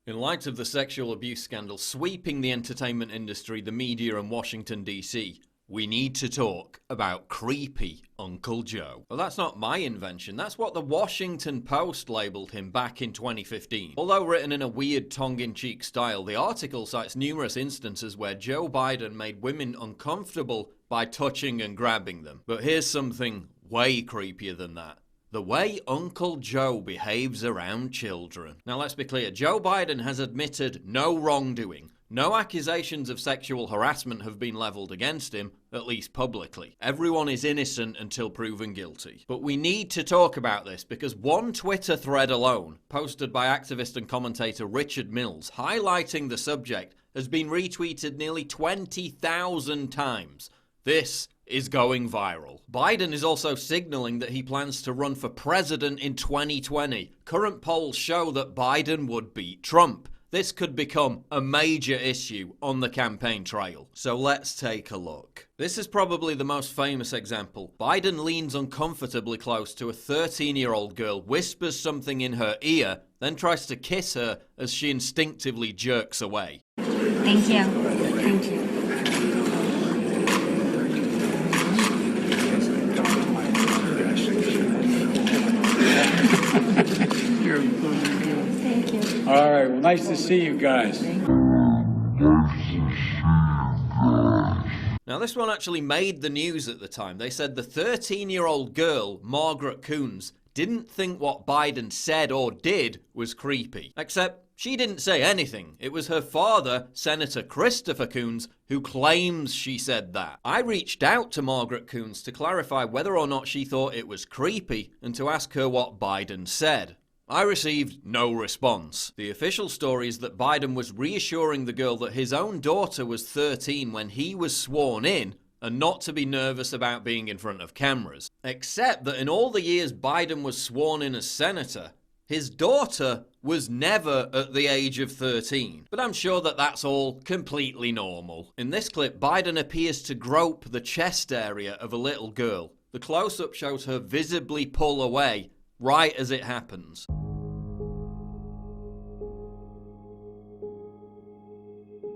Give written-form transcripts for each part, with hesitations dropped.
In light of the sexual abuse scandal sweeping the entertainment industry, the media and Washington, D.C., we need to talk about creepy Uncle Joe. Well, that's not my invention. That's what the Washington Post labelled him back in 2015. Although written in a weird tongue-in-cheek style, the article cites numerous instances where Joe Biden made women uncomfortable by touching and grabbing them. But here's something way creepier than that. The way Uncle Joe behaves around children. Now let's be clear, Joe Biden has admitted no wrongdoing. No accusations of sexual harassment have been levelled against him, at least publicly. Everyone is innocent until proven guilty. But we need to talk about this because one Twitter thread alone, posted by activist and commentator Richard Mills, highlighting the subject, has been retweeted nearly 20,000 times. This is going viral. Biden is also signaling that he plans to run for president in 2020. Current polls show that Biden would beat Trump. This could become a major issue on the campaign trail. So let's take a look. This is probably the most famous example. Biden leans uncomfortably close to a 13-year-old girl, whispers something in her ear, then tries to kiss her as she instinctively jerks away. Thank you. Thank you. Thank you. All right, well, nice to see you guys. Now, this one actually made the news at the time. They said the 13-year-old girl, Margaret Coons, didn't think what Biden said or did was creepy. Except she didn't say anything. It was her father, Senator Christopher Coons, who claims she said that. I reached out to Margaret Coons to clarify whether or not she thought it was creepy and to ask her what Biden said. I received no response. The official story is that Biden was reassuring the girl that his own daughter was 13 when he was sworn in and not to be nervous about being in front of cameras. Except that in all the years Biden was sworn in as senator, his daughter was never at the age of 13. But I'm sure that that's all completely normal. In this clip, Biden appears to grope the chest area of a little girl. The close-up shows her visibly pull away right as it happens.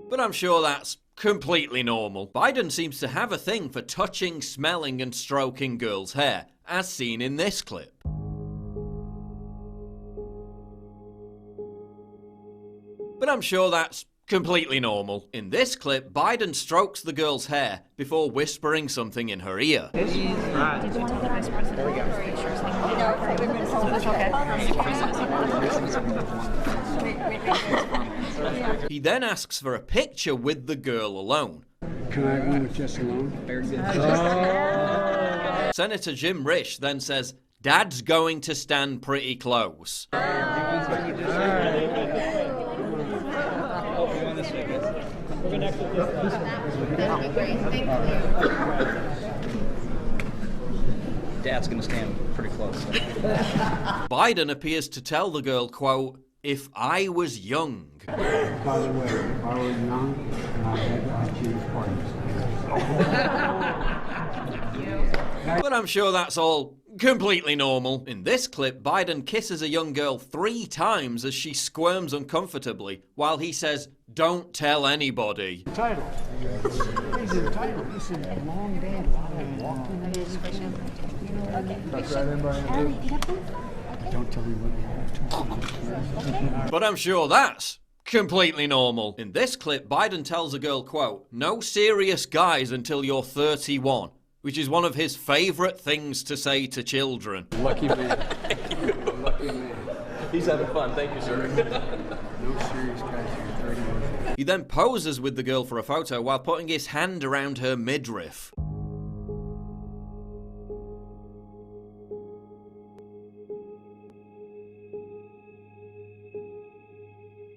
But I'm sure that's completely normal. Biden seems to have a thing for touching, smelling, and stroking girls' hair, as seen in this clip. But I'm sure that's completely normal. In this clip, Biden strokes the girl's hair before whispering something in her ear. Did you want to get on vice president? There we go. He then asks for a picture with the girl alone. Can I go with just alone? Senator Jim Risch then says, "Dad's going to stand pretty close." Dad's gonna stand pretty close. Biden appears to tell the girl, quote, "If I was young." By the way, if I were young, I'd choose parties. But I'm sure that's all completely normal. In this clip, Biden kisses a young girl 3 times as she squirms uncomfortably, while he says, "Don't tell anybody." Title. This is the title. This is a long day. Walking. That's right, everybody. Don't tell me what you have to. But I'm sure that's completely normal. In this clip, Biden tells a girl, quote, "No serious guys until you're 31. Which is one of his favourite things to say to children. Lucky man. Lucky man. He's having fun. Thank you, sir. No serious guys here. 31. He then poses with the girl for a photo while putting his hand around her midriff.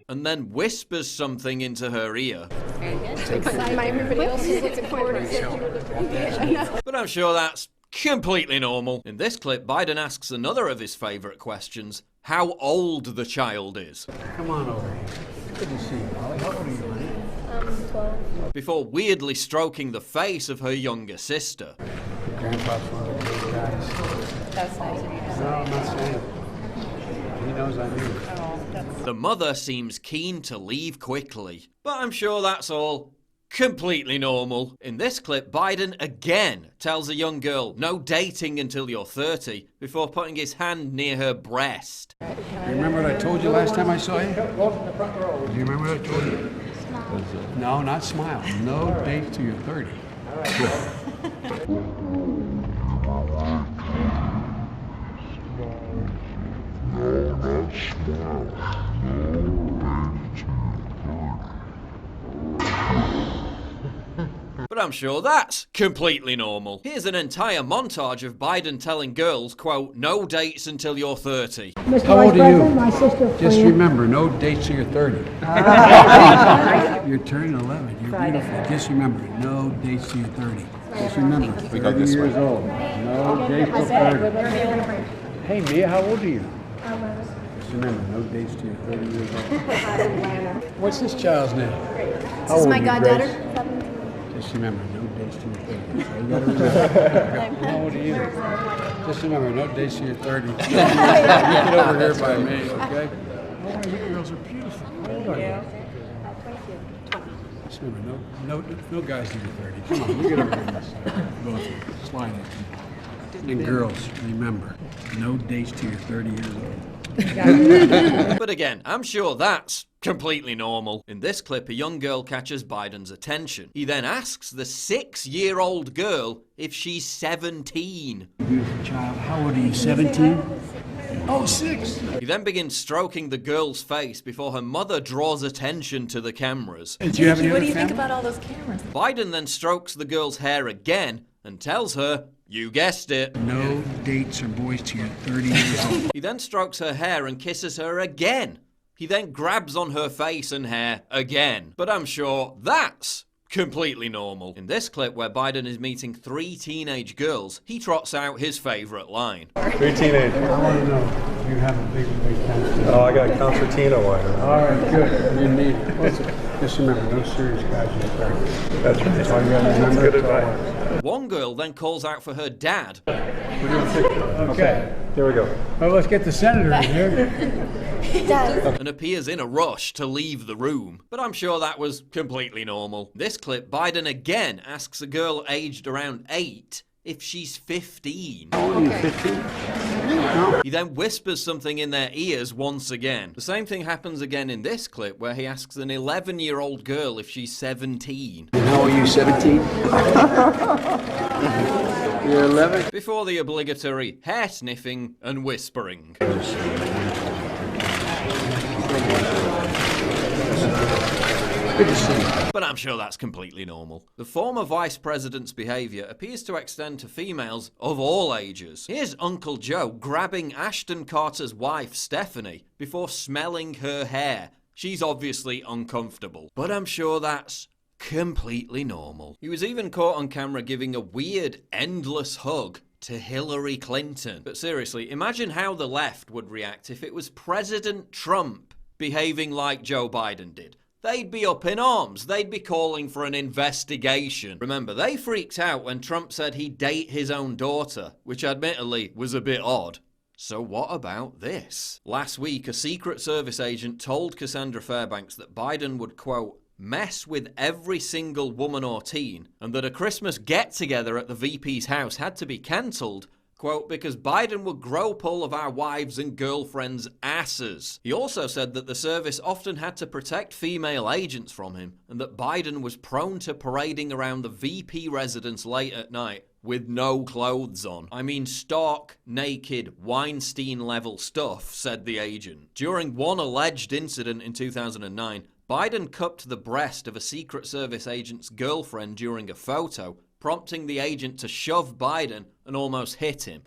And then whispers something into her ear. Everybody else is looking forward to. But I'm sure that's completely normal. In this clip, Biden asks another of his favourite questions, how old the child is. Come on over here. Good to see you, Molly. How old are you, honey? 12. Before weirdly stroking the face of her younger sister. Grandpa's one of those guys. That's nice of you to No, I'm not saying. He knows I do. Oh, that's The mother seems keen to leave quickly, but I'm sure that's all completely normal. In this clip, Biden again tells a young girl, no dating until you're 30, before putting his hand near her breast. You remember what I told you last time I saw you? Do you remember what I told you? No, not smile. No date till you're 30. But I'm sure that's completely normal. Here's an entire montage of Biden telling girls, quote, no dates until you're 30. Mr. How Vice old are President, you? my sister Just Fran. remember, no dates till you're 30. You're turning 11. You're beautiful. Just remember, no dates till you're 30. Just remember, 30 years old. No dates till 30. Hey, Mia, how old are you? Just remember, no dates till you're 30 years old. What's this child's name? This is my goddaughter. Just remember, no dates till you're 30. So you gotta remember. How old are you? Just remember, no dates till you're 30. You get over here by me, okay? Oh, you girls are beautiful. How old are you? Just remember, no guys till you're 30. Come on, you get over here. Both of you. Slide it. And girls, remember, no dates till you're 30 years old. But again, I'm sure that's completely normal. In this clip, a young girl catches Biden's attention. He then asks the 6-year-old girl if she's 17. Beautiful child. How old are you, 17? Oh, 6. He then begins stroking the girl's face before her mother draws attention to the cameras. Do you have any What other do you think family? about all those cameras? Biden then strokes the girl's hair again and tells her, you guessed it. No dates or boys till you're 30 years old. He then strokes her hair and kisses her again. He then grabs on her face and hair again. But I'm sure that's completely normal. In this clip where Biden is meeting 3 teenage girls, he trots out his favorite line. 3 teenagers. I want to know, do you have a big cancer? Oh, I got concertina wire. All right, good. You need it. Just remember, no serious guys in the 30s. That's right. That's all you got to remember. Good advice. One girl then calls out for her dad. Okay. Here we go. Well, let's get the senator in here. And appears in a rush to leave the room. But I'm sure that was completely normal. This clip, Biden again asks a girl aged around 8 if she's 15. How old are you, 15? No. He then whispers something in their ears once again. The same thing happens again in this clip where he asks an 11-year-old girl if she's 17. And how old are you, 17? You're 11? Before the obligatory hair sniffing and whispering. Good to see you. But I'm sure that's completely normal. The former vice president's behaviour appears to extend to females of all ages. Here's Uncle Joe grabbing Ashton Carter's wife, Stephanie, before smelling her hair. She's obviously uncomfortable. But I'm sure that's completely normal. He was even caught on camera giving a weird, endless hug to Hillary Clinton. But seriously, imagine how the left would react if it was President Trump behaving like Joe Biden did. They'd be up in arms. They'd be calling for an investigation. Remember, they freaked out when Trump said he'd date his own daughter, which admittedly was a bit odd. So what about this? Last week, a Secret Service agent told Cassandra Fairbanks that Biden would, quote, mess with every single woman or teen, and that a Christmas get-together at the VP's house had to be cancelled, quote, because Biden would grope all of our wives and girlfriends' asses. He also said that the service often had to protect female agents from him, and that Biden was prone to parading around the VP residence late at night with no clothes on. I mean, stark, naked, Weinstein-level stuff, said the agent. During one alleged incident in 2009, Biden cupped the breast of a Secret Service agent's girlfriend during a photo, prompting the agent to shove Biden and almost hit him.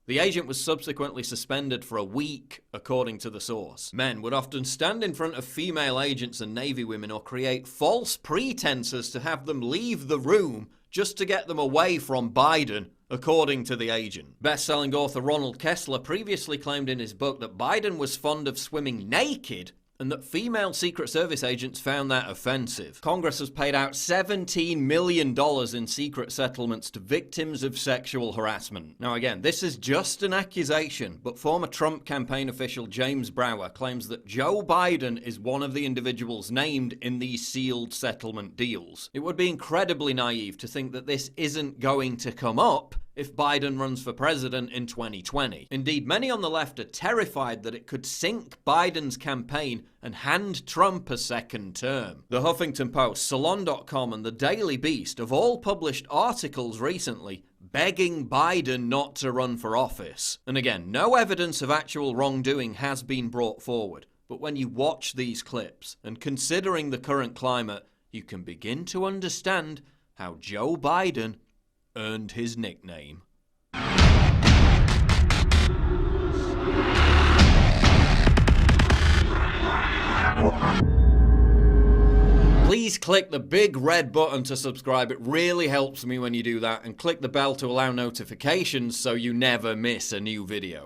The agent was subsequently suspended for a week, according to the source. Men would often stand in front of female agents and Navy women or create false pretenses to have them leave the room just to get them away from Biden, according to the agent. Best-selling author Ronald Kessler previously claimed in his book that Biden was fond of swimming naked and that female Secret Service agents found that offensive. Congress has paid out $17 million in secret settlements to victims of sexual harassment. Now again, this is just an accusation, but former Trump campaign official James Brower claims that Joe Biden is one of the individuals named in these sealed settlement deals. It would be incredibly naive to think that this isn't going to come up if Biden runs for president in 2020. Indeed, many on the left are terrified that it could sink Biden's campaign and hand Trump a second term. The Huffington Post, Salon.com, and the Daily Beast have all published articles recently begging Biden not to run for office. And again, no evidence of actual wrongdoing has been brought forward. But when you watch these clips, and considering the current climate, you can begin to understand how Joe Biden earned his nickname. Please click the big red button to subscribe. It really helps me when you do that, and click the bell to allow notifications so you never miss a new video.